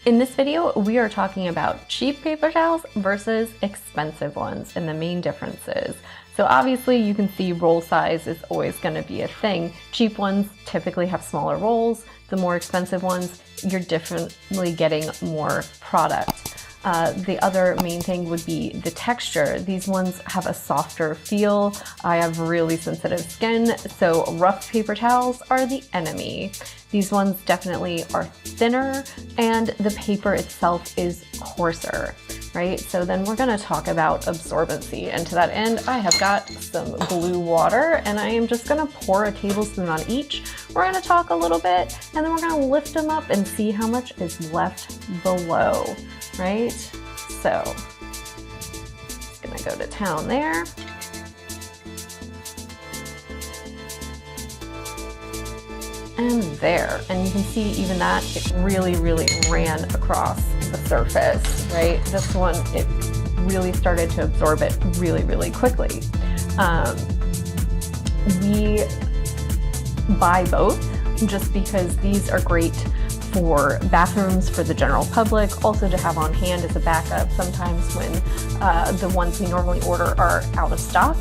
In this video, we are talking about cheap paper towels versus expensive ones and the main differences. So obviously you can see roll size is always going to be a thing. Cheap ones typically have smaller rolls. The more expensive ones, you're definitely getting more product. The other main thing would be the texture. These ones have a softer feel. I have really sensitive skin, so rough paper towels are the enemy. These ones definitely are thinner and the paper itself is coarser, right? So then we're gonna talk about absorbency. And to that end, I have got some blue water and I am just gonna pour a tablespoon on each. We're gonna talk a little bit and then we're gonna lift them up and see how much is left below, right? So, just gonna go to town there. And there, and you can see even that it really ran across the surface, right? This one, it really started to absorb it really quickly. We buy both just because these are great for bathrooms for the general public, also to have on hand as a backup sometimes when the ones we normally order are out of stock.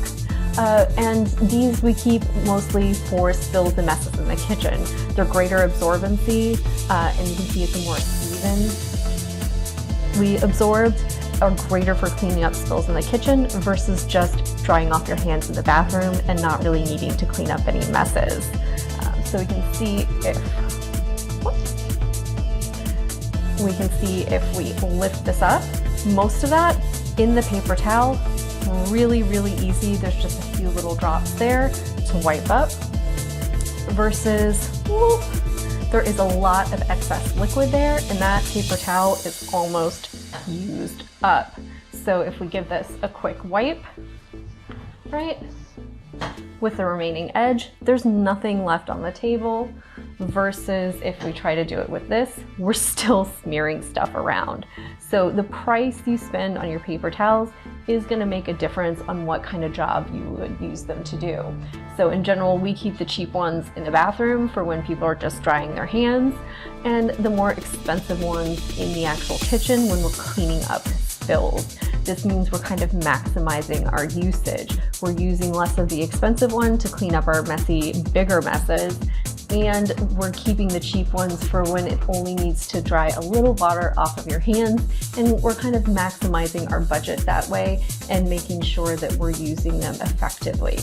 And these we keep mostly for spills and messes in the kitchen. They're greater absorbency, and you can see it's more evenly absorbed, are greater for cleaning up spills in the kitchen versus just drying off your hands in the bathroom and not really needing to clean up any messes. So we can see if we lift this up, most of that in the paper towel, really easy. There's just a few little drops there to wipe up versus there is a lot of excess liquid there and that paper towel is almost used up. So if we give this a quick wipe, right, with the remaining edge, there's nothing left on the table versus if we try to do it with this, we're still smearing stuff around. So the price you spend on your paper towels is going to make a difference on what kind of job you would use them to do. So in general, we keep the cheap ones in the bathroom for when people are just drying their hands, and the more expensive ones in the actual kitchen when we're cleaning up spills. This means we're kind of maximizing our usage. We're using less of the expensive one to clean up our messy, bigger messes, and we're keeping the cheap ones for when it only needs to dry a little water off of your hands, and we're kind of maximizing our budget that way and making sure that we're using them effectively.